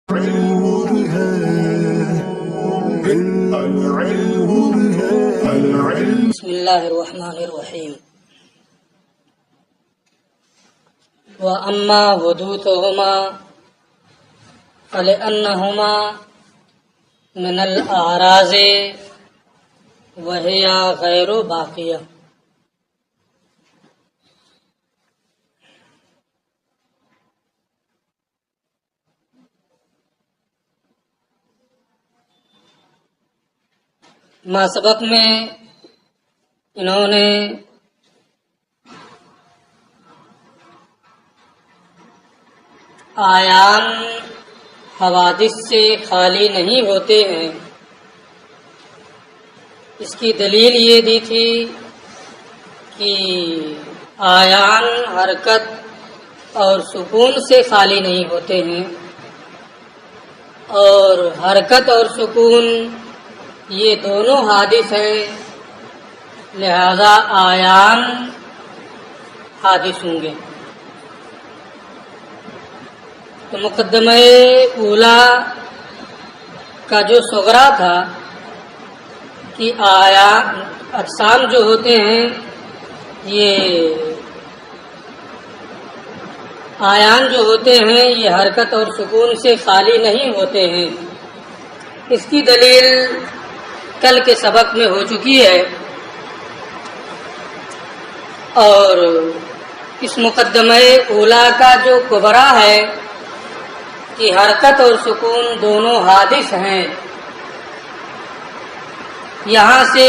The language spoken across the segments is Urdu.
بسم اللہ الرحمن الرحیم وَأَمَّا حُدُوثُهُمَا فَلِأَنَّهُمَا مِنَ الْأَعْرَاضِ وَهِيَ غَيْرُ بَاقِيَةٍ۔ ما سبق میں انہوں نے آیان حوادث سے خالی نہیں ہوتے ہیں، اس کی دلیل یہ دی تھی کہ آیان حرکت اور سکون سے خالی نہیں ہوتے ہیں، اور حرکت اور سکون یہ دونوں حادث ہیں، لہذا آیان حادث ہوں گے۔ تو مقدمہ اولا کا جو صغرا تھا کہ آیان اجسام جو ہوتے ہیں یہ آیان جو ہوتے ہیں یہ حرکت اور سکون سے خالی نہیں ہوتے ہیں، اس کی دلیل کل کے سبق میں ہو چکی ہے، اور اس مقدمہ اولا کا جو کبرا ہے کہ حرکت اور سکون دونوں حادث ہیں، یہاں سے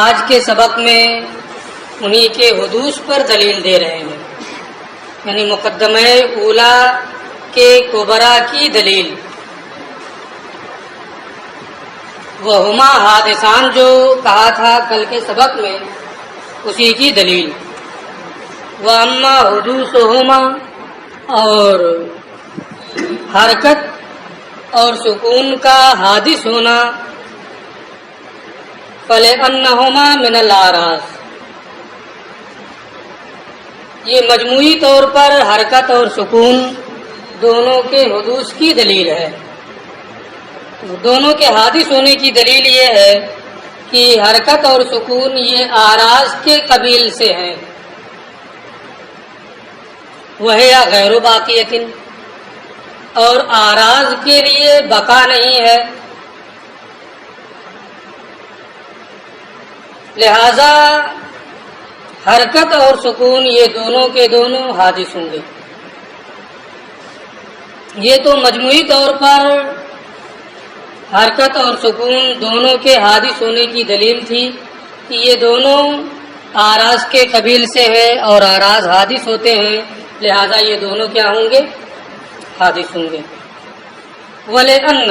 آج کے سبق میں انہی کے حدوث پر دلیل دے رہے ہیں، یعنی مقدمہ اولا کے کبرا کی دلیل، وہما حادثان جو کہا تھا کل کے سبق میں اسی کی دلیل۔ وَأَمَّا حُدُوثُهُمَا، اور حرکت اور سکون کا حادث ہونا، فَلِأَنَّهُمَا مِنَ الْأَعْرَاضِ، یہ مجموعی طور پر حرکت اور سکون دونوں کے حدوث کی دلیل ہے۔ دونوں کے حادث ہونے کی دلیل یہ ہے کہ حرکت اور سکون یہ آراز کے قبیل سے ہیں، وہی غیر باقیۃ، اور آراز کے لیے بقا نہیں ہے، لہذا حرکت اور سکون یہ دونوں کے دونوں حادث ہوں گے۔ یہ تو مجموعی طور پر حرکت اور سکون دونوں کے حادث ہونے کی دلیل تھی کہ یہ دونوں آراز کے قبیل سے ہیں اور آراز حادث ہوتے ہیں، لہذا یہ دونوں کیا ہوں گے؟ حادث ہوں گے۔ وَلِأَنَّ،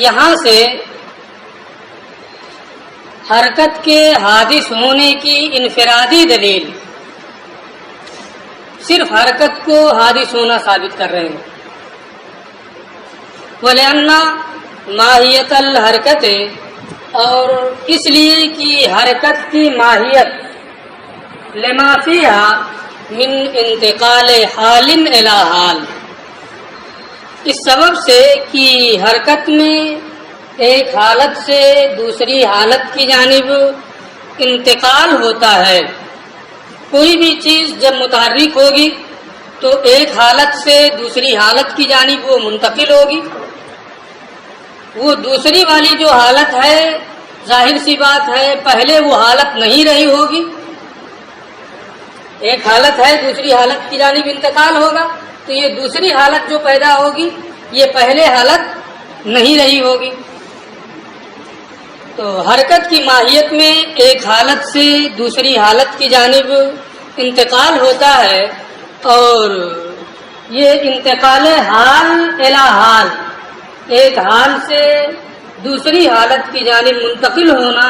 یہاں سے حرکت کے حادث ہونے کی انفرادی دلیل، صرف حرکت کو حادث ہونا ثابت کر رہے ہیں۔ وَلِأَنَّ ماہیت الحرکت، اور اس لیے کہ حرکت کی ماہیت لما فیہا من انتقال حال الی حال، اس سبب سے کہ حرکت میں ایک حالت سے دوسری حالت کی جانب انتقال ہوتا ہے۔ کوئی بھی چیز جب متحرک ہوگی تو ایک حالت سے دوسری حالت کی جانب وہ منتقل ہوگی، وہ دوسری والی جو حالت ہے ظاہر سی بات ہے پہلے وہ حالت نہیں رہی ہوگی، ایک حالت ہے دوسری حالت کی جانب انتقال ہوگا تو یہ دوسری حالت جو پیدا ہوگی یہ پہلے حالت نہیں رہی ہوگی۔ تو حرکت کی ماہیت میں ایک حالت سے دوسری حالت کی جانب انتقال ہوتا ہے، اور یہ انتقال حال الی حال، ایک حال سے دوسری حالت کی جانب منتقل ہونا،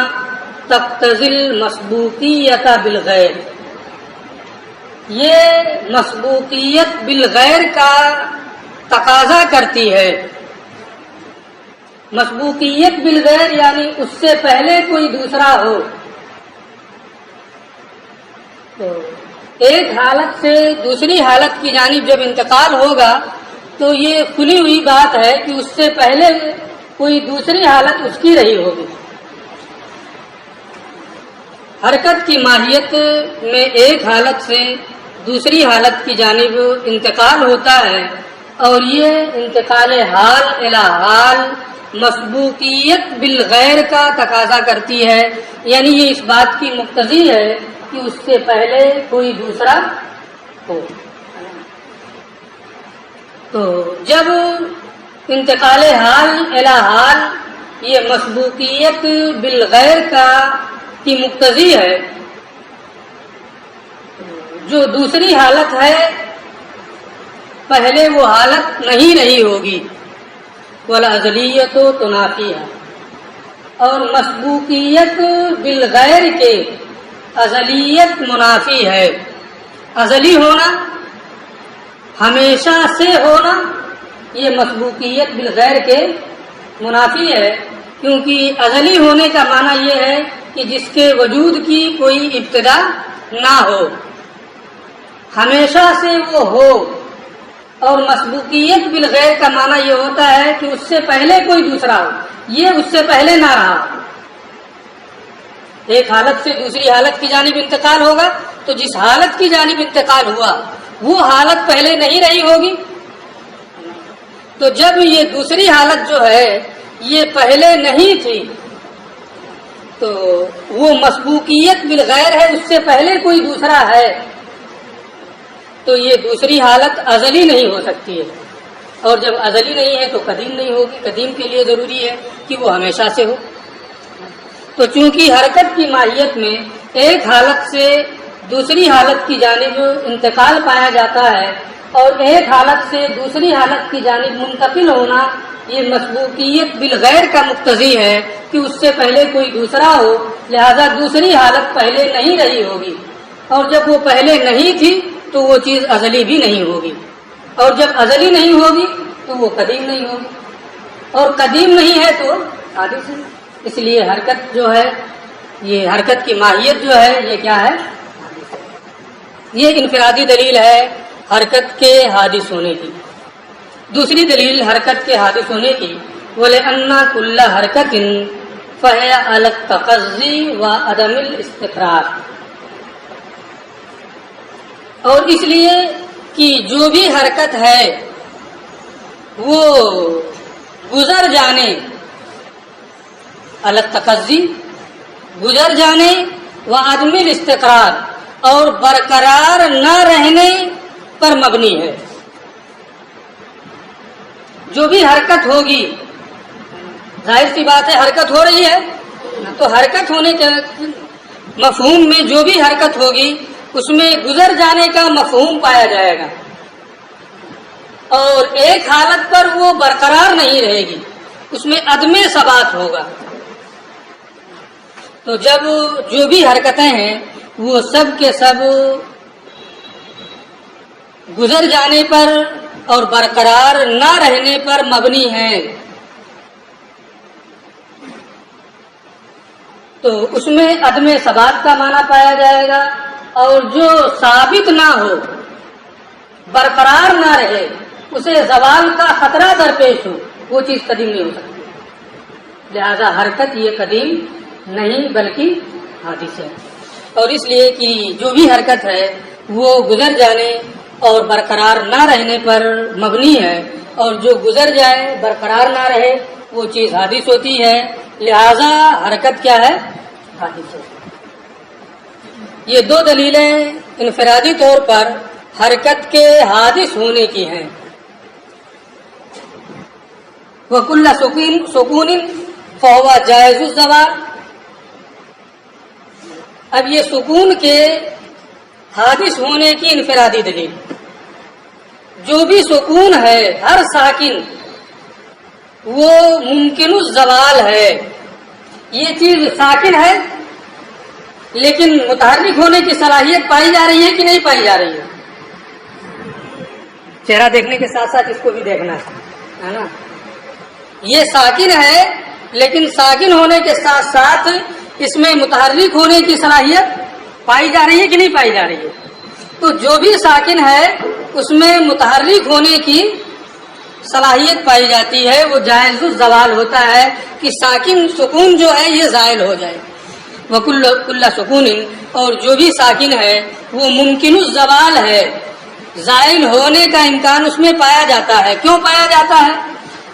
تقتضی المسبوقیت بالغیر، یہ مسبوقیت بالغیر کا تقاضا کرتی ہے۔ مسبوقیت بالغیر یعنی اس سے پہلے کوئی دوسرا ہو، تو ایک حالت سے دوسری حالت کی جانب جب انتقال ہوگا تو یہ کھلی ہوئی بات ہے کہ اس سے پہلے کوئی دوسری حالت اس کی رہی ہوگی. حرکت کی ماہیت میں ایک حالت سے دوسری حالت کی جانب انتقال ہوتا ہے اور یہ انتقال حال الی حال مسبوقیت بالغیر کا تقاضا کرتی ہے، یعنی یہ اس بات کی مقتضی ہے کہ اس سے پہلے کوئی دوسرا ہو. تو جب انتقال حال الی حال یہ مسبوقیت بالغیر کی مقتضی ہے، جو دوسری حالت ہے پہلے وہ حالت نہیں رہی ہوگی. والازلیت تنافیہ، اور مسبوقیت بالغیر کے ازلیت منافی ہے. ازلی ہونا، ہمیشہ سے ہونا، یہ مسبوقیت بالغیر کے منافی ہے، کیونکہ ازلی ہونے کا معنی یہ ہے کہ جس کے وجود کی کوئی ابتدا نہ ہو، ہمیشہ سے وہ ہو. اور مسبوقیت بالغیر کا معنی یہ ہوتا ہے کہ اس سے پہلے کوئی دوسرا ہو، یہ اس سے پہلے نہ رہا. ایک حالت سے دوسری حالت کی جانب انتقال ہوگا تو جس حالت کی جانب انتقال ہوا وہ حالت پہلے نہیں رہی ہوگی. تو جب یہ دوسری حالت جو ہے یہ پہلے نہیں تھی تو وہ مسبوقیت بالغیر ہے، اس سے پہلے کوئی دوسرا ہے، تو یہ دوسری حالت ازلی نہیں ہو سکتی ہے. اور جب ازلی نہیں ہے تو قدیم نہیں ہوگی. قدیم کے لیے ضروری ہے کہ وہ ہمیشہ سے ہو. تو چونکہ حرکت کی ماہیت میں ایک حالت سے دوسری حالت کی جانب انتقال پایا جاتا ہے اور ایک حالت سے دوسری حالت کی جانب منتقل ہونا یہ مسبوقیت بالغیر کا مقتضی ہے کہ اس سے پہلے کوئی دوسرا ہو، لہذا دوسری حالت پہلے نہیں رہی ہوگی. اور جب وہ پہلے نہیں تھی تو وہ چیز ازلی بھی نہیں ہوگی، اور جب ازلی نہیں ہوگی تو وہ قدیم نہیں ہوگی، اور قدیم نہیں ہے تو حادث ہے. اس لیے حرکت جو ہے، یہ حرکت کی ماہیت جو ہے یہ کیا ہے؟ یہ انفرادی دلیل ہے حرکت کے حادث ہونے کی. دوسری دلیل حرکت کے حادث ہونے کی، وَلِأَنَّ كُلَّ حَرْكَةٍ فَهِيَ عَلَى التَّقَضِّي وَعَدَمِ الْاِسْتِقْرَارِ، اور اس لیے کہ جو بھی حرکت ہے وہ گزر جانے، علی التقضی گزر جانے، وعدم الاستقرار اور برقرار نہ رہنے پر مبنی ہے. جو بھی حرکت ہوگی، ظاہر سی بات ہے حرکت ہو رہی ہے تو حرکت ہونے کے مفہوم میں جو بھی حرکت ہوگی اس میں گزر جانے کا مفہوم پایا جائے گا، اور ایک حالت پر وہ برقرار نہیں رہے گی، اس میں عدم ثبات ہوگا. تو جب جو بھی حرکتیں ہیں وہ سب کے سب گزر جانے پر اور برقرار نہ رہنے پر مبنی ہیں، تو اس میں عدم ثبات کا معنی پایا جائے گا، اور جو ثابت نہ ہو، برقرار نہ رہے، اسے زوال کا خطرہ درپیش ہو، وہ چیز قدیم نہیں ہو سکتی. لہذا حرکت یہ قدیم نہیں بلکہ حادث ہے. اور اس لیے کہ جو بھی حرکت ہے وہ گزر جانے اور برقرار نہ رہنے پر مبنی ہے، اور جو گزر جائے برقرار نہ رہے وہ چیز حادث ہوتی ہے. لہذا حرکت کیا ہے؟ حادث ہے. یہ دو دلیلیں انفرادی طور پر حرکت کے حادث ہونے کی ہیں. وَكُلَّ سُكُونٍ فَهُوَ جَائِزُ الزَّوَالِ، اب یہ سکون کے حادث ہونے کی انفرادی دلیل، جو بھی سکون ہے ہر ساکن وہ ممکن الزوال ہے. یہ چیز ساکن ہے لیکن متحرک ہونے کی صلاحیت پائی جا رہی ہے کہ نہیں پائی جا رہی ہے؟ چہرہ دیکھنے کے ساتھ ساتھ اس کو بھی دیکھنا ہے نا. یہ ساکن ہے لیکن ساکن ہونے کے ساتھ ساتھ اس میں متحرک ہونے کی صلاحیت پائی جا رہی ہے کہ نہیں پائی جا رہی ہے؟ تو جو بھی ساکن ہے اس میں متحرک ہونے کی صلاحیت پائی جاتی ہے، وہ جائز الزوال ہوتا ہے کہ ساکن سکون جو ہے یہ زائل ہو جائے. وکل سکون، اور جو بھی ساکن ہے وہ ممکن الزوال ہے، زائل ہونے کا امکان اس میں پایا جاتا ہے. کیوں پایا جاتا ہے؟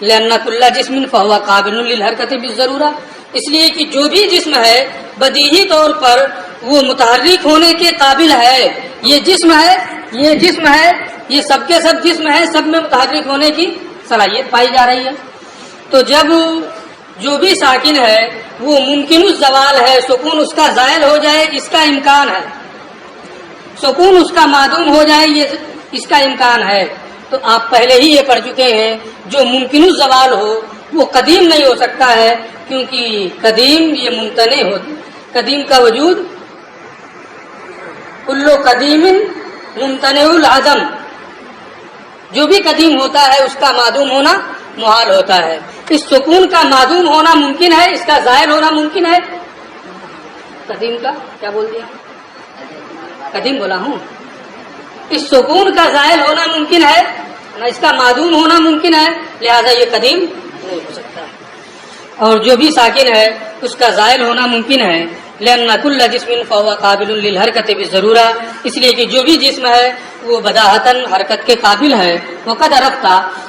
لأن كل جسم فهو قابل للحركة بالضرورة، اس لیے کہ جو بھی جسم ہے بدیہی طور پر وہ متحرک ہونے کے قابل ہے. یہ جسم ہے، یہ سب کے سب جسم ہے، سب میں متحرک ہونے کی صلاحیت پائی جا رہی ہے. تو جب جو بھی ساکن ہے وہ ممکن الزوال ہے، سکون اس کا زائل ہو جائے اس کا امکان ہے، سکون اس کا معدوم ہو جائے یہ اس کا امکان ہے. تو آپ پہلے ہی یہ پڑھ چکے ہیں جو ممکن الزوال ہو وہ قدیم نہیں ہو سکتا ہے، کیونکہ قدیم یہ ممتنع ہو، قدیم کا وجود کل قدیم ممتنع العدم، جو بھی قدیم ہوتا ہے اس کا معدوم ہونا محال ہوتا ہے. اس سکون کا معدوم ہونا ممکن ہے، اس کا زائل ہونا ممکن ہے. قدیم کا کیا بول دیا؟ قدیم بولا ہوں. اس سکون کا زائل ہونا ممکن ہے، اس کا معدوم ہونا ممکن ہے، لہذا یہ قدیم نہیں ہو سکتا. اور جو بھی ساکن ہے اس کا زائل ہونا ممکن ہے. لأن كل جسم فهو قابل للحركة بالضرورة، اس لیے کہ جو بھی جسم ہے وہ بداہتاً حرکت کے قابل ہے. وقد عرفت،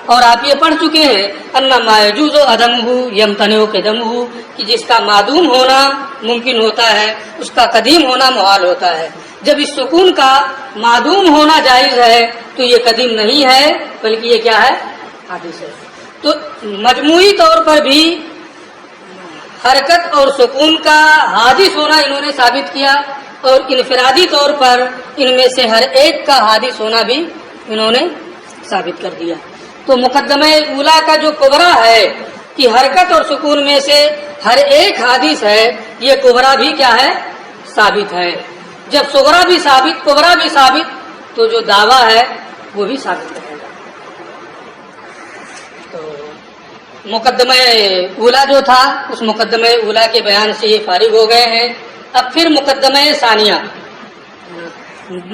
اور آپ یہ پڑھ چکے ہیں ان ما يجوز عدمه يمتنع قدمه، کہ جس کا معدوم ہونا ممکن ہوتا ہے اس کا قدیم ہونا محال ہوتا ہے. جب اس سکون کا معدوم ہونا جائز ہے تو یہ قدیم نہیں ہے بلکہ یہ کیا ہے؟ حادث ہے. تو مجموعی طور پر بھی حرکت اور سکون کا حادث ہونا انہوں نے ثابت کیا، اور انفرادی طور پر ان میں سے ہر ایک کا حادث ہونا بھی انہوں نے ثابت کر دیا. تو مقدمہ اولا کا جو کبرا ہے کہ حرکت اور سکون میں سے ہر ایک حادث ہے، یہ کبرا بھی کیا ہے؟ ثابت ہے. جب صغرا بھی ثابت، کبرا بھی ثابت، تو جو دعویٰ ہے وہ بھی ثابت رہے گا. تو مقدمہ اولا جو تھا اس مقدمہ اولا کے بیان سے یہ فارغ ہو گئے ہیں. اب پھر مقدمہ ثانیہ.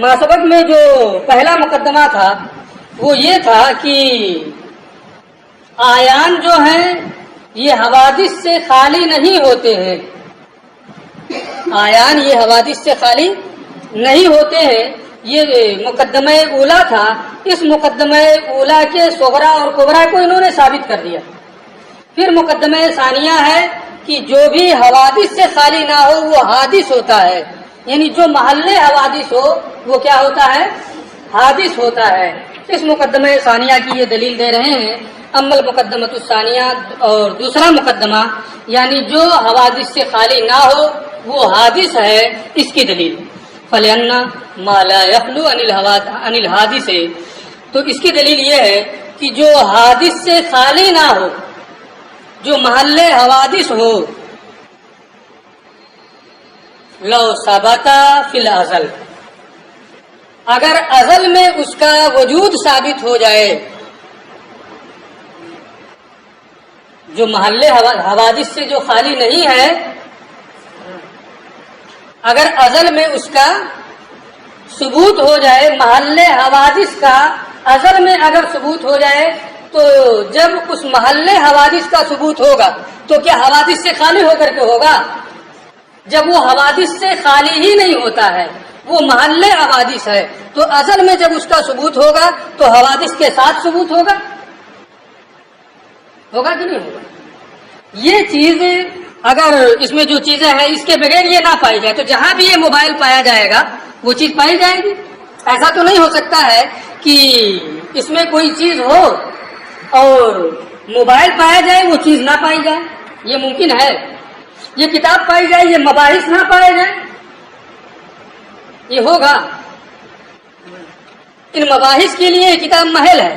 ماسبق میں جو پہلا مقدمہ تھا وہ یہ تھا کہ آیان جو ہیں یہ حوادث سے خالی نہیں ہوتے ہیں. آیان یہ حوادث سے خالی نہیں ہوتے ہیں، یہ مقدمہ اولا تھا. اس مقدمہ اولا کے صغرا اور کبرا کو انہوں نے ثابت کر دیا. پھر مقدمہ ثانیہ ہے کہ جو بھی حوادث سے خالی نہ ہو وہ حادث ہوتا ہے، یعنی جو محل حوادث ہو وہ کیا ہوتا ہے؟ حادث ہوتا ہے. اس مقدمہ ثانیہ کی یہ دلیل دے رہے ہیں. اما المقدمۃ الثانیہ، اور دوسرا مقدمہ یعنی جو حوادث سے خالی نہ ہو وہ حادث ہے، اس کی دلیل فلأن ما لا يخلو عن الحادث، تو اس کی دلیل یہ ہے کہ جو حادث سے خالی نہ ہو، جو محل حوادث ہو، لو ثبت فی الازل، اگر ازل میں اس کا وجود ثابت ہو جائے، جو محل حوادث سے جو خالی نہیں ہے، اگر ازل میں اس کا ثبوت ہو جائے، محل حوادث کا ازل میں اگر ثبوت ہو جائے، تو جب اس محل حوادث کا ثبوت ہوگا تو کیا حوادث سے خالی ہو کر کے ہوگا؟ جب وہ حوادث سے خالی ہی نہیں ہوتا ہے، وہ محل حوادث ہے، تو ازل میں جب اس کا ثبوت ہوگا تو حوادث کے ساتھ ثبوت ہوگا کہ نہیں ہوگا؟ یہ چیز اگر اس میں جو چیزیں ہیں اس کے بغیر یہ نہ پائی جائے تو جہاں بھی یہ موبائل پایا جائے گا وہ چیز پائی جائے گی. ایسا تو نہیں ہو سکتا ہے کہ اس میں کوئی چیز ہو اور موبائل پایا جائے وہ چیز نہ پائی جائے. یہ ممکن ہے. یہ کتاب پائی جائے یہ مباحث نہ پائے جائے، یہ ہوگا؟ ان مباحث کے لیے یہ کتاب محل ہے.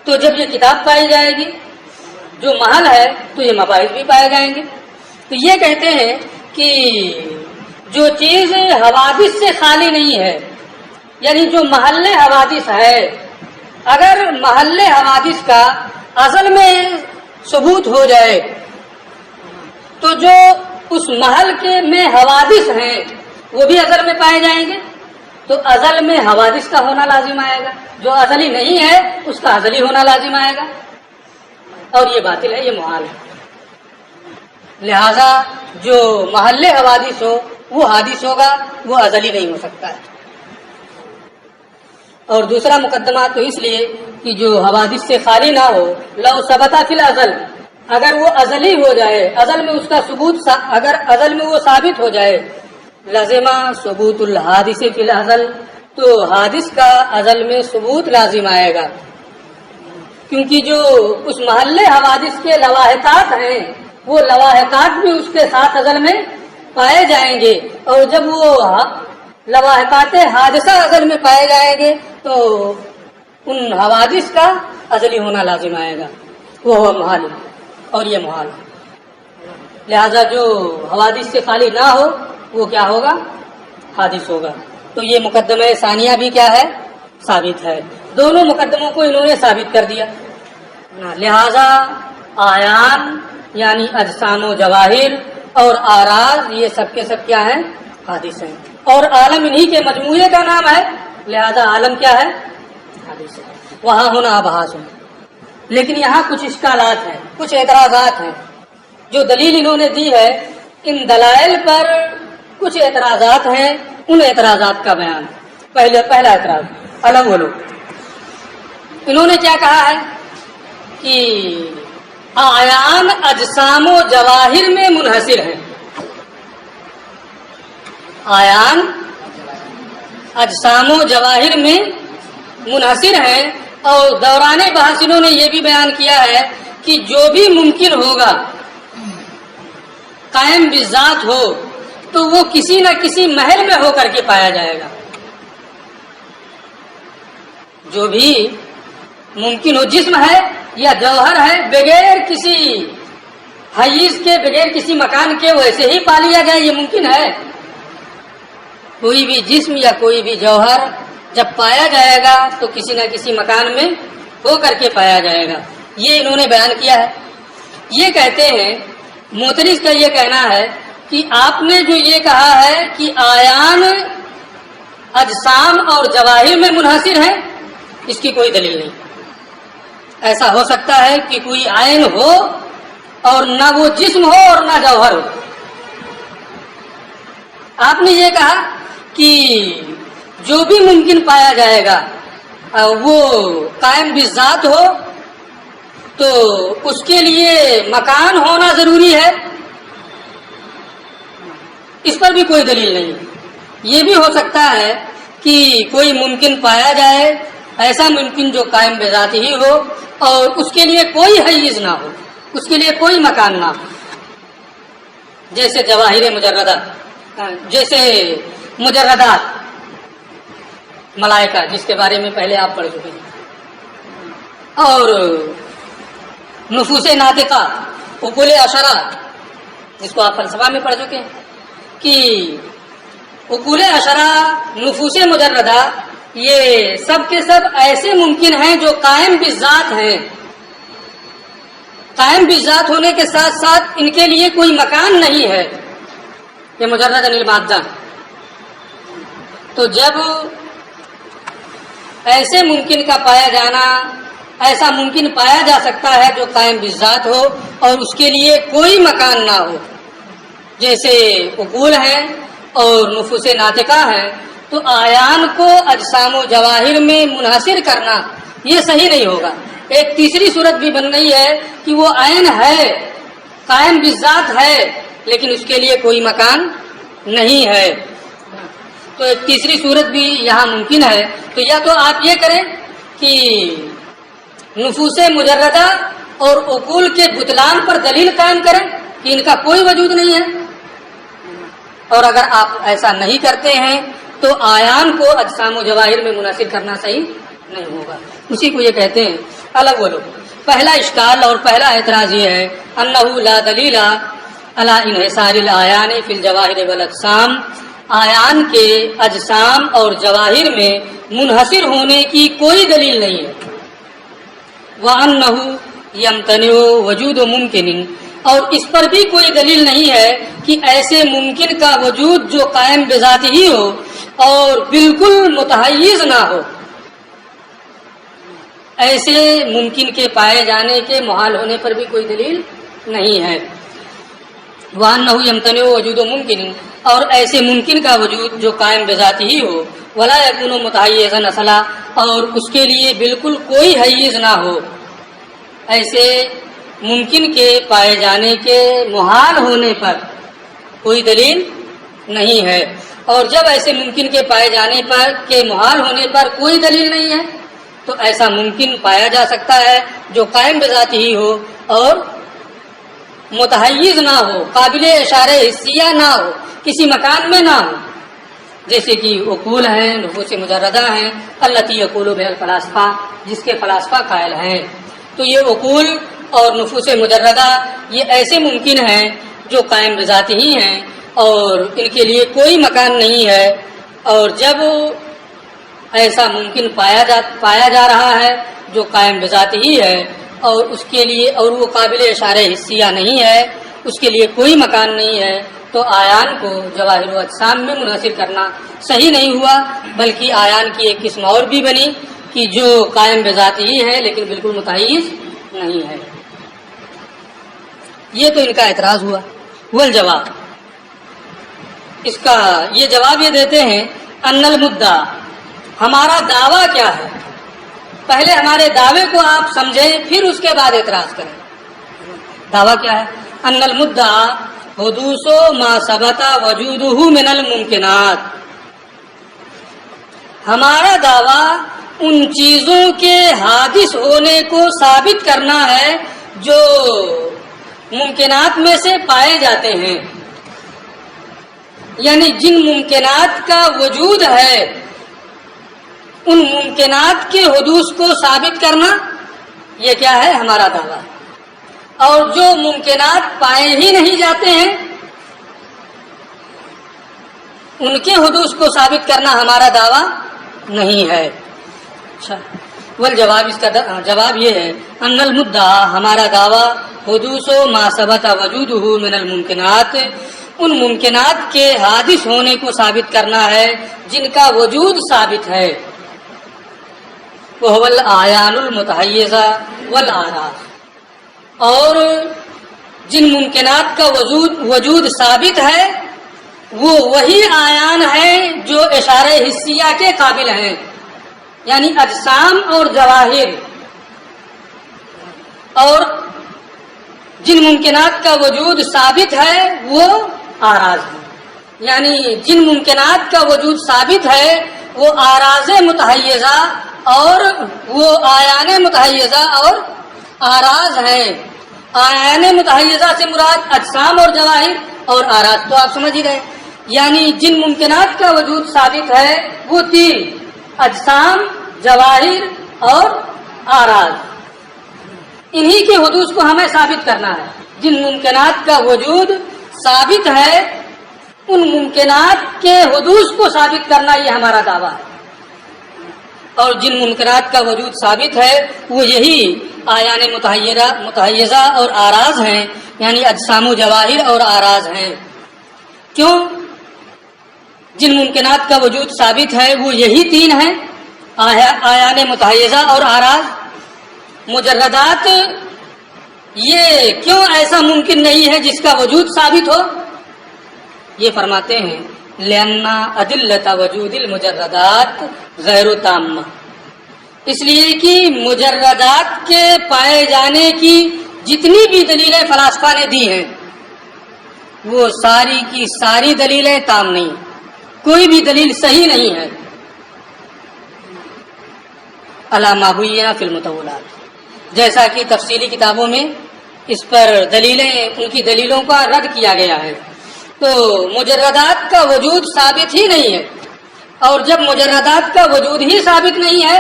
تو جب یہ کتاب پائی جائے گی جو محل ہے تو یہ مباحث بھی پائے جائیں گے. تو یہ کہتے ہیں کہ جو چیز حوادث سے خالی نہیں ہے، یعنی جو محل حوادث ہے، اگر محل حوادث کا اصل میں ثبوت ہو جائے تو جو اس محل کے میں حوادث ہیں وہ بھی اثر میں پائے جائیں گے. تو ازل میں حوادث کا ہونا لازم آئے گا، جو ازلی نہیں ہے اس کا ازلی ہونا لازم آئے گا، اور یہ باطل ہے، یہ محال ہے۔ لہذا جو محل حوادث ہو وہ حادث ہوگا، وہ ازلی نہیں ہو سکتا ہے۔ اور دوسرا مقدمہ تو اس لیے کہ جو حوادث سے خالی نہ ہو، لو ثبت فی الازل، اگر وہ ازلی ہو جائے، ازل میں اس کا ثبوت، اگر ازل میں وہ ثابت ہو جائے، لازمہ ثبوت الحادث فی الازل، تو حادث کا ازل میں ثبوت لازم آئے گا، کیونکہ جو اس محل حوادث کے لواحقات ہیں وہ لواحقات بھی اس کے ساتھ ازل میں پائے جائیں گے، اور جب وہ لواحقات حادثہ ازل میں پائے جائیں گے تو ان حوادث کا ازلی ہونا لازم آئے گا، وہ محال ہے، اور یہ محال ہے۔ لہذا جو حوادث سے خالی نہ ہو وہ کیا ہوگا؟ حادث ہوگا۔ تو یہ مقدمہ ثانیہ بھی کیا ہے؟ ثابت ہے۔ دونوں مقدموں کو انہوں نے ثابت کر دیا۔ لہذا آیان یعنی اجسام و جواہر اور آراز یہ سب کے سب کیا ہیں؟ حادث ہیں، اور عالم انہی کے مجموعے کا نام ہے، لہذا عالم کیا ہے؟ حادث ہے۔ وہاں ہونا آبحاث ہے، لیکن یہاں کچھ اشکالات ہیں، کچھ اعتراضات ہیں۔ جو دلیل انہوں نے دی ہے، ان دلائل پر کچھ اعتراضات ہیں، ان اعتراضات کا بیان۔ پہلا اعتراض الگ بولو، انہوں نے کیا کہا ہے کہ آیان اجسام و جواہر میں منحصر ہیں۔ آیان اجسام و جواہر میں منحصر ہیں، اور دوران بحث انہوں نے یہ بھی بیان کیا ہے کہ جو بھی ممکن ہوگا قائم بذات ہو تو وہ کسی نہ کسی محل میں ہو کر کے پایا جائے گا۔ جو بھی ممکن ہو، جسم ہے یا جوہر ہے، بغیر کسی حیز کے، بغیر کسی مکان کے ویسے ہی پا لیا جائے، یہ ممکن ہے۔ کوئی بھی جسم یا کوئی بھی جوہر جب پایا جائے گا تو کسی نہ کسی مکان میں ہو کر کے پایا جائے گا، یہ انہوں نے بیان کیا ہے۔ یہ کہتے ہیں، معترض کا یہ کہنا ہے کہ آپ نے جو یہ کہا ہے کہ آیان اجسام اور جواہر میں منحصر ہیں، اس کی کوئی دلیل نہیں۔ ایسا ہو سکتا ہے کہ کوئی عین ہو اور نہ وہ جسم ہو اور نہ جوہر ہو۔ آپ نے یہ کہا کہ جو بھی ممکن پایا جائے گا وہ قائم بذات ہو تو اس کے لیے مکان ہونا ضروری ہے، اس پر بھی کوئی دلیل نہیں۔ یہ بھی ہو سکتا ہے کہ کوئی ممکن پایا جائے، ایسا ممکن جو قائم بذات ہی ہو اور اس کے لیے کوئی حیز نہ ہو، اس کے لیے کوئی مکان نہ ہو، جیسے جواہر مجردہ، جیسے مجردات، ملائکہ جس کے بارے میں پہلے آپ پڑھ چکے ہیں، اور نفوس ناطقہ، عقول عشرہ جس کو آپ فلسفہ میں پڑھ چکے ہیں، کہ عقول عشرہ، نفوس مجردہ، یہ سب کے سب ایسے ممکن ہیں جو قائم بذات ہیں۔ قائم بذات ہونے کے ساتھ ساتھ ان کے لیے کوئی مکان نہیں ہے، یہ مجرد انل مادہ۔ تو جب ایسے ممکن کا پایا جانا، ایسا ممکن پایا جا سکتا ہے جو قائم بذات ہو اور اس کے لیے کوئی مکان نہ ہو، جیسے عقول ہیں اور نفوس ناطقہ ہیں، تو آیان کو اجسام و جواہر میں منحصر کرنا یہ صحیح نہیں ہوگا۔ ایک تیسری صورت بھی بن گئی ہے کہ وہ عین ہے، قائم بذات ہے، لیکن اس کے لیے کوئی مکان نہیں ہے، تو ایک تیسری صورت بھی یہاں ممکن ہے۔ تو یا تو آپ یہ کریں کہ نفوس مجردہ اور عقول کے بطلان پر دلیل قائم کریں کہ ان کا کوئی وجود نہیں ہے، اور اگر آپ ایسا نہیں کرتے ہیں تو آیان کو اجسام و جواہر میں منحصر کرنا صحیح نہیں ہوگا۔ اسی کو یہ کہتے ہیں الگ بولو۔ پہلا اشکال اور پہلا اعتراض یہ ہے انہ لا دلیل علی انحصار الآیان فی الجواہر والاجسام، آیان کے اجسام اور جواہر میں منحصر ہونے کی کوئی دلیل نہیں ہے۔ وَأَنَّهُ يَمْتَنِعُ وُجُودُ مُمْكِنٍ، اور اس پر بھی کوئی دلیل نہیں ہے کہ ایسے ممکن کا وجود جو قائم بذات ہی ہو، اور بالکل متحیز نہ ہو، ایسے ممکن کے پائے جانے کے محال ہونے پر بھی کوئی دلیل نہیں ہے۔ وَأَنَّهُ يَمْتَنِعُ وُجُودُ مُمْكِنٍ، اور ایسے ممکن کا وجود جو قائم بذاتی ہی ہو، وَلَا يَكُونُ مُتَحَيِّزًا أَصْلًا، اور اس کے لیے بالکل کوئی حیز نہ ہو، ایسے ممکن کے پائے جانے کے محال ہونے پر کوئی دلیل نہیں ہے۔ اور جب ایسے ممکن کے پائے جانے پر کے محال ہونے پر کوئی دلیل نہیں ہے تو ایسا ممکن پایا جا سکتا ہے جو قائم بذاتی ہی ہو اور متحیز نہ ہو، قابل اشارہ حسیہ نہ ہو، کسی مکان میں نہ ہو، جیسے کہ عقول ہیں، نفوس مجردہ ہیں، التی یقول بها الفلاسفہ، جس کے فلاسفہ قائل ہیں۔ تو یہ عقول اور نفوس مجردہ یہ ایسے ممکن ہیں جو قائم بذاتی ہی ہیں اور ان کے لیے کوئی مکان نہیں ہے، اور جب ایسا ممکن پایا جا رہا ہے جو قائم بذاتی ہی ہے اور اس کے لیے اور وہ قابل اشارہ حسیہ نہیں ہے، اس کے لیے کوئی مکان نہیں ہے، تو آیان کو جواہر و اجسام میں منحصر کرنا صحیح نہیں ہوا، بلکہ آیان کی ایک قسم اور بھی بنی کہ جو قائم بذاتی ہی ہے لیکن بالکل متحیز نہیں ہے۔ یہ تو ان کا اعتراض ہوا۔ والجواب، اس کا یہ جواب یہ دیتے ہیں ان المدعا، ہمارا دعویٰ کیا ہے، پہلے ہمارے دعوے کو آپ سمجھیں پھر اس کے بعد اعتراض کریں۔ دعویٰ کیا ہے؟ ان المدعا حدوث ما ثبت وجودہ من الممکنات، ہمارا دعویٰ ان چیزوں کے حادث ہونے کو ثابت کرنا ہے جو ممکنات میں سے پائے جاتے ہیں، یعنی جن ممکنات کا وجود ہے ان ممکنات کے حدوث کو ثابت کرنا، یہ کیا ہے؟ ہمارا دعویٰ۔ اور جو ممکنات پائے ہی نہیں جاتے ہیں ان کے حدوث کو ثابت کرنا ہمارا دعویٰ نہیں ہے۔ اچھا، والجواب، اس کا جواب یہ ہے ان المدعا، ہمارا دعویٰ حدوث ما ثبت وجودہ من الممکنات، ان ممکنات کے حادث ہونے کو ثابت کرنا ہے جن کا وجود ثابت ہے، وهو الآیان المتحیزہ والآراض، اور جن ممکنات کا وجود ثابت ہے وہ وہی آیان ہیں جو اشارہ حسیہ کے قابل ہیں، یعنی اجسام اور جواہر، اور جن ممکنات کا وجود ثابت ہے وہ آراز ہیں، یعنی جن ممکنات کا وجود ثابت ہے وہ آراز متحیزہ اور وہ آیان متحیزہ اور آراز ہیں۔ آیان متحیزہ سے مراد اجسام اور جواہر، اور آراز تو آپ سمجھ ہی رہے، یعنی جن ممکنات کا وجود ثابت ہے وہ تین، اجسام، جواہر اور آراز، انہی کے حدوث کو ہمیں ثابت کرنا ہے۔ جن ممکنات کا وجود ثابت ہے ان ممکنات کے حدوث کو ثابت کرنا یہ ہمارا دعویٰ ہے، اور جن ممکنات کا وجود ثابت ہے وہ یہی آیان متحیزہ اور آراز ہیں، یعنی اجسام و جواہر اور آراز ہیں۔ کیوں؟ جن ممکنات کا وجود ثابت ہے وہ یہی تین ہیں، آیان متحیزہ اور آراز۔ مجردات یہ کیوں ایسا ممکن نہیں ہے جس کا وجود ثابت ہو؟ یہ فرماتے ہیں لأن أدلة وجود المجردات غیر تامہ، اس لیے کہ مجردات کے پائے جانے کی جتنی بھی دلیلیں فلاسفہ نے دی ہیں وہ ساری کی ساری دلیلیں تام نہیں، کوئی بھی دلیل صحیح نہیں ہے۔ علامہ بویہ فی المطولات، جیسا کہ تفصیلی کتابوں میں اس پر دلیلیں، ان کی دلیلوں کا رد کیا گیا ہے۔ تو مجردات کا وجود ثابت ہی نہیں ہے، اور جب مجردات کا وجود ہی ثابت نہیں ہے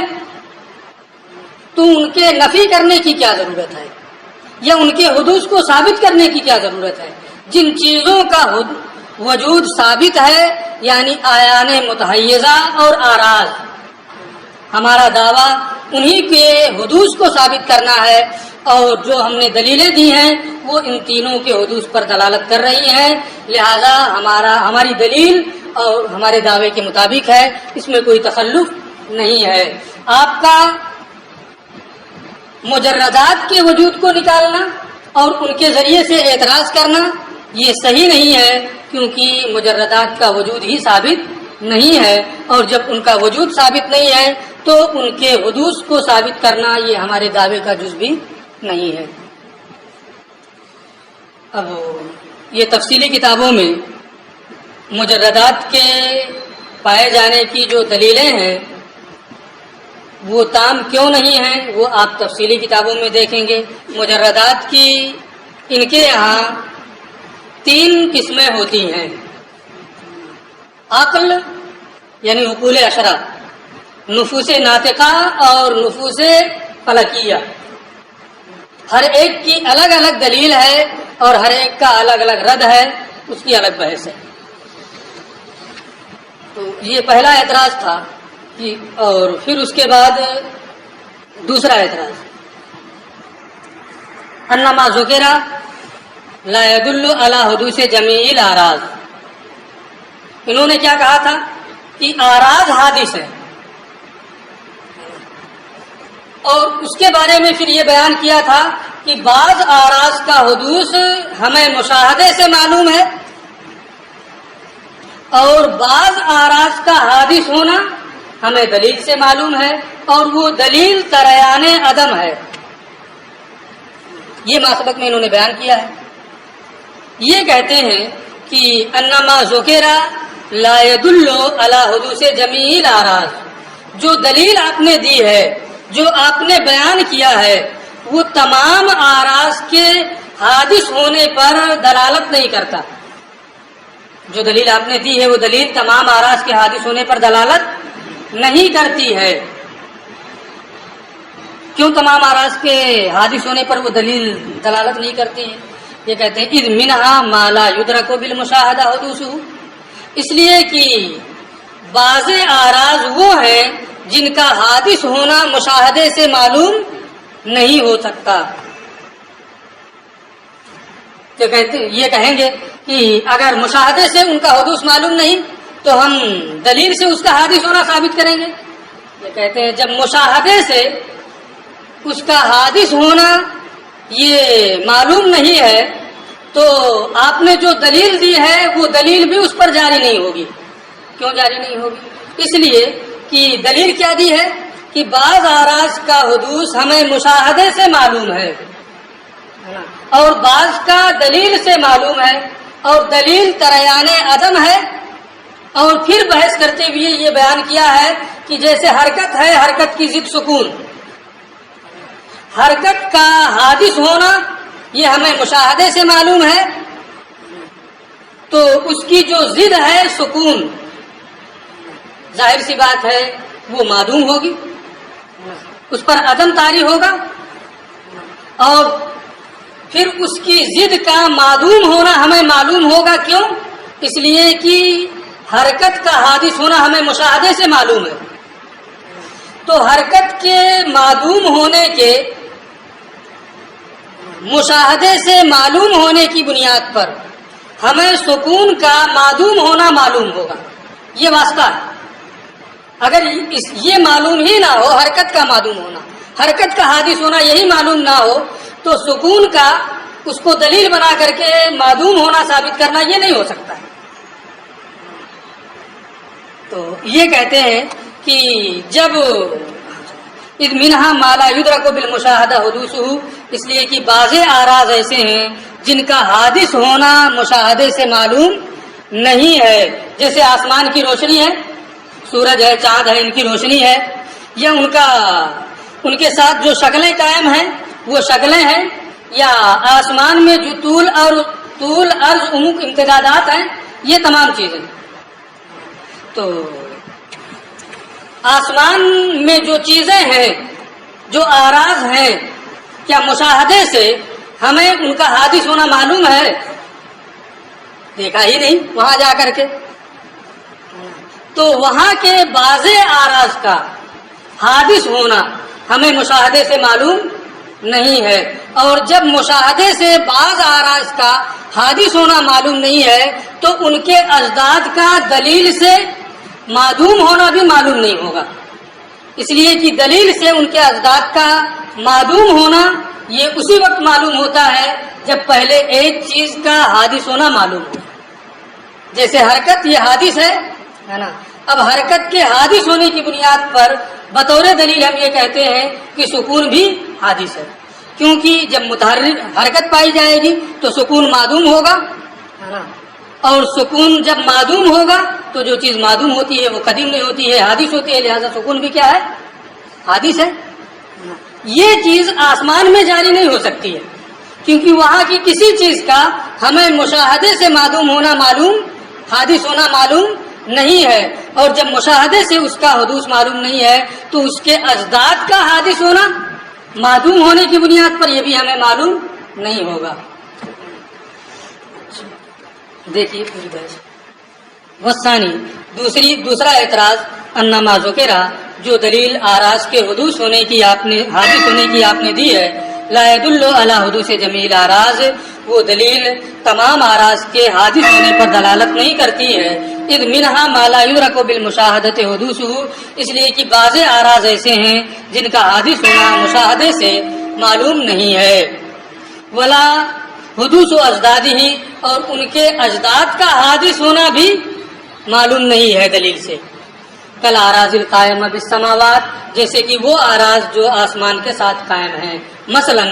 تو ان کے نفی کرنے کی کیا ضرورت ہے، یا ان کے حدوث کو ثابت کرنے کی کیا ضرورت ہے؟ جن چیزوں کا وجود ثابت ہے یعنی آیان متحیزہ اور آراز، ہمارا دعویٰ انہی کے حدوث کو ثابت کرنا ہے، اور جو ہم نے دلیلیں دی ہیں وہ ان تینوں کے حدوث پر دلالت کر رہی ہیں، لہذا ہماری دلیل اور ہمارے دعوے کے مطابق ہے، اس میں کوئی تخلف نہیں ہے۔ آپ کا مجردات کے وجود کو نکالنا اور ان کے ذریعے سے اعتراض کرنا یہ صحیح نہیں ہے، کیونکہ مجردات کا وجود ہی ثابت نہیں ہے، اور جب ان کا وجود ثابت نہیں ہے تو ان کے حدوث کو ثابت کرنا یہ ہمارے دعوے کا جز بھی نہیں ہے۔ اب یہ تفصیلی کتابوں میں مجردات کے پائے جانے کی جو دلیلیں ہیں وہ تام کیوں نہیں ہیں وہ آپ تفصیلی کتابوں میں دیکھیں گے۔ مجردات کی ان کے یہاں 3 قسمیں ہوتی ہیں، عقل یعنی عقول اشرا، نفوس ناطقہ اور نفوس فلکیہ۔ ہر ایک کی الگ الگ دلیل ہے اور ہر ایک کا الگ الگ رد ہے، اس کی الگ بحث ہے۔ تو یہ پہلا اعتراض تھا، اور پھر اس کے بعد دوسرا اعتراض، انما ذکر لا يدل على حدوث جمیع الاعراض۔ انہوں نے کیا کہا تھا کہ اعراض حادث ہے، اور اس کے بارے میں پھر یہ بیان کیا تھا کہ بعض اعراض کا حدوث ہمیں مشاہدے سے معلوم ہے اور بعض اعراض کا حادث ہونا ہمیں دلیل سے معلوم ہے، اور وہ دلیل تریان عدم ہے۔ یہ ماسبق میں انہوں نے بیان کیا ہے۔ یہ کہتے ہیں کہ انما ذکر لا يدل على حدوث جمیع الاعراض، جو دلیل آپ نے دی ہے، جو آپ نے بیان کیا ہے، وہ تمام اعراض کے حادث ہونے پر دلالت نہیں کرتا۔ جو دلیل آپ نے دی ہے وہ دلیل تمام اعراض کے حادث ہونے پر دلالت نہیں کرتی ہے۔ کیوں تمام اعراض کے حادث ہونے پر وہ دلیل دلالت نہیں کرتی ہے؟ یہ کہتے ہیں اذ منہا ما لا یدرک بالمشاہدہ حدوثہ، اس لیے کہ بعض اعراض وہ ہیں جن کا حادث ہونا مشاہدے سے معلوم نہیں ہو سکتا۔ تو یہ کہیں گے کہ اگر مشاہدے سے ان کا حدوث معلوم نہیں تو ہم دلیل سے اس کا حادث ہونا ثابت کریں گے۔ یہ کہتے ہیں جب مشاہدے سے اس کا حادث ہونا یہ معلوم نہیں ہے تو آپ نے جو دلیل دی ہے وہ دلیل بھی اس پر جاری نہیں ہوگی۔ کیوں جاری نہیں ہوگی؟ اس لیے کہ دلیل کیا دی ہے کہ بعض اعراض کا حدوث ہمیں مشاہدے سے معلوم ہے اور بعض کا دلیل سے معلوم ہے، اور دلیل تریان عدم ہے۔ اور پھر بحث کرتے ہوئے یہ بیان کیا ہے کہ جیسے حرکت ہے، حرکت کی ضد سکون، حرکت کا حادث ہونا یہ ہمیں مشاہدے سے معلوم ہے، تو اس کی جو ضد ہے سکون، ظاہر سی بات ہے وہ معدوم ہوگی، اس پر عدم طاری ہوگا، اور پھر اس کی ضد کا معدوم ہونا ہمیں معلوم ہوگا۔ کیوں؟ اس لیے کہ حرکت کا حادث ہونا ہمیں مشاہدے سے معلوم ہے، تو حرکت کے معدوم ہونے کے مشاہدے سے معلوم ہونے کی بنیاد پر ہمیں سکون کا معدوم ہونا معلوم ہوگا۔ یہ واسطہ ہے۔ اگر یہ معلوم ہی نہ ہو، حرکت کا معدوم ہونا، حرکت کا حادث ہونا یہی معلوم نہ ہو، تو سکون کا اس کو دلیل بنا کر کے معدوم ہونا ثابت کرنا یہ نہیں ہو سکتا ہے۔ تو یہ کہتے ہیں کہ جب اذ منہا ما لا یدرک بالمشاہدہ حدوثہ، اس لیے کہ بعض اعراض ایسے ہیں جن کا حادث ہونا مشاہدے سے معلوم نہیں ہے، جیسے آسمان کی روشنی ہے، سورج ہے، چاند ہے، ان کی روشنی ہے، یا ان کے ساتھ جو شکلیں قائم ہیں وہ شکلیں ہیں، یا آسمان میں جو طول عرض عمق امتدادات ہیں، یہ تمام چیزیں۔ تو آسمان میں جو چیزیں ہیں، جو اعراض ہیں، کیا مشاہدے سے ہمیں ان کا حادث ہونا معلوم ہے؟ دیکھا ہی نہیں وہاں جا کر کے، تو وہاں کے بعض اعراض کا حادث ہونا ہمیں مشاہدے سے معلوم نہیں ہے. اور جب مشاہدے سے بعض آراز کا حادث ہونا معلوم نہیں ہے تو ان کے اجداد کا دلیل سے معدوم ہونا بھی معلوم نہیں ہوگا. اس لیے کہ دلیل سے ان کے اجداد کا معدوم ہونا یہ اسی وقت معلوم ہوتا ہے جب پہلے ایک چیز کا حادث ہونا معلوم ہو. جیسے حرکت یہ حادث ہے نا. اب حرکت کے حادث ہونے کی بنیاد پر بطور دلیل ہم یہ کہتے ہیں کہ سکون بھی حادث ہے، کیونکہ جب متحرک حرکت پائی جائے گی تو سکون معدوم ہوگا نا. اور سکون جب معدوم ہوگا تو جو چیز معدوم ہوتی ہے وہ قدیم نہیں ہوتی ہے، حادث ہوتی ہے. لہذا سکون بھی کیا ہے؟ حادث ہے. یہ چیز آسمان میں جاری نہیں ہو سکتی ہے، کیونکہ وہاں کی کسی چیز کا ہمیں مشاہدے سے معدوم ہونا معلوم، حادث ہونا معلوم نہیں ہے. اور جب مشاہدے سے اس کا حدوث معلوم نہیں ہے تو اس کے اجداد کا حادث ہونا معدوم ہونے کی بنیاد پر یہ بھی ہمیں معلوم نہیں ہوگا. دیکھیے پوری بحث. وثانی دوسرا اعتراض انما ذکرہ، جو دلیل آراز کے حدوث ہونے کی حادث ہونے کی آپ نے دی ہے، لا يدل علی حدوث جمیع الاراز، وہ دلیل تمام آراز کے حادث ہونے پر دلالت نہیں کرتی ہے. اذ منہا ما لا یدرک بالمشاہدۃ حدوثہ، اس لیے کہ بعض آراز ایسے ہیں جن کا حادث ہونا مشاہدے سے معلوم نہیں ہے. ولا حدوث و اجدادہ، اور ان کے اجداد کا حادث ہونا بھی معلوم نہیں ہے دلیل سے. کل آراز القائمہ بالسماوات، جیسے کہ وہ آراز جو آسمان کے ساتھ قائم ہیں، مثلا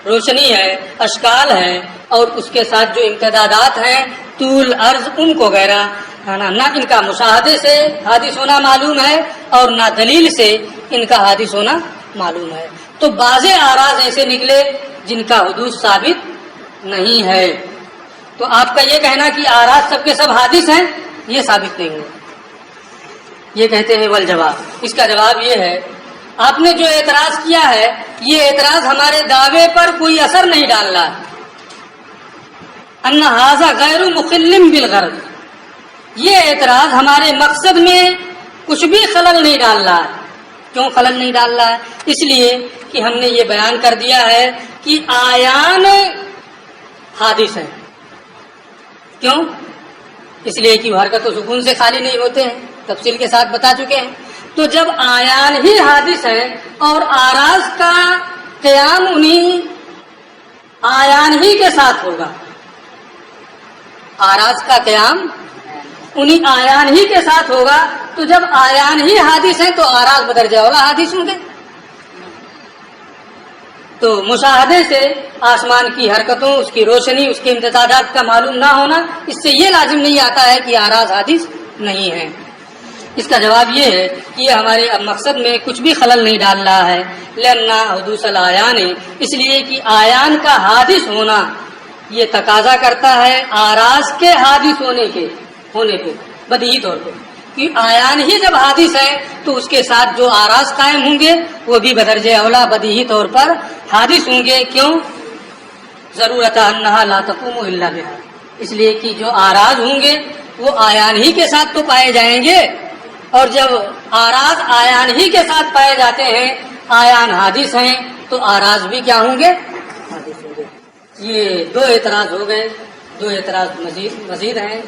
روشنی ہے، اشکال ہے، اور اس کے ساتھ جو امتدادات ہیں، طول، عرض، ان کو وغیرہ، نہ ان کا مشاہدے سے حادث ہونا معلوم ہے اور نہ دلیل سے ان کا حادث ہونا معلوم ہے. تو بعض آراز ایسے نکلے جن کا حدوث ثابت نہیں ہے. تو آپ کا یہ کہنا کہ آراز سب کے سب حادث ہیں، یہ ثابت نہیں ہے. یہ کہتے ہیں والجواب، اس کا جواب یہ ہے، آپ نے جو اعتراض کیا ہے یہ اعتراض ہمارے دعوے پر کوئی اثر نہیں ڈال رہا. ان ھذا غیر مخل بالغرض، یہ اعتراض ہمارے مقصد میں کچھ بھی خلل نہیں ڈال رہا ہے. کیوں خلل نہیں ڈال رہا ہے؟ اس لیے کہ ہم نے یہ بیان کر دیا ہے کہ آیان حادث ہیں. کیوں؟ اس لیے کہ حرکت و سکون سے خالی نہیں ہوتے ہیں، تفصیل کے ساتھ بتا چکے ہیں. تو جب آیان ہی حادث ہیں اور آراز کا قیام انہی آیان ہی کے ساتھ ہوگا، آراز کا قیام انہی آیان ہی کے ساتھ ہوگا، تو جب آیان ہی حادث ہیں تو آراز بدرجہ اولا حادث ہوں گے. تو مشاہدے سے آسمان کی حرکتوں، اس کی روشنی، اس کے امتدادات کا معلوم نہ ہونا، اس سے یہ لازم نہیں آتا ہے کہ آراز حادث نہیں ہے. اس کا جواب یہ ہے کہ یہ ہمارے مقصد میں کچھ بھی خلل نہیں ڈال رہا ہے. لأن حدوث الآیان، اس لیے کہ آیان کا حادث ہونا یہ تقاضا کرتا ہے آراز کے حادث ہونے پہ بدیہی طور پہ، کہ آیان ہی جب حادث ہے تو اس کے ساتھ جو آراز قائم ہوں گے وہ بھی بدرجہ اولا بدیہی طور پر حادث ہوں گے. کیوں؟ ضرورت انہا لا تقوم الا بہا، اس لیے کہ جو آراز ہوں گے وہ آیان ہی کے ساتھ تو پائے جائیں گے، اور جب آراز آیان ہی کے ساتھ پائے جاتے ہیں، آیان حادث ہیں، تو آراز بھی کیا ہوں گے؟ حادث ہوں گے. یہ دو اعتراض ہو گئے، دو اعتراض مزید ہیں.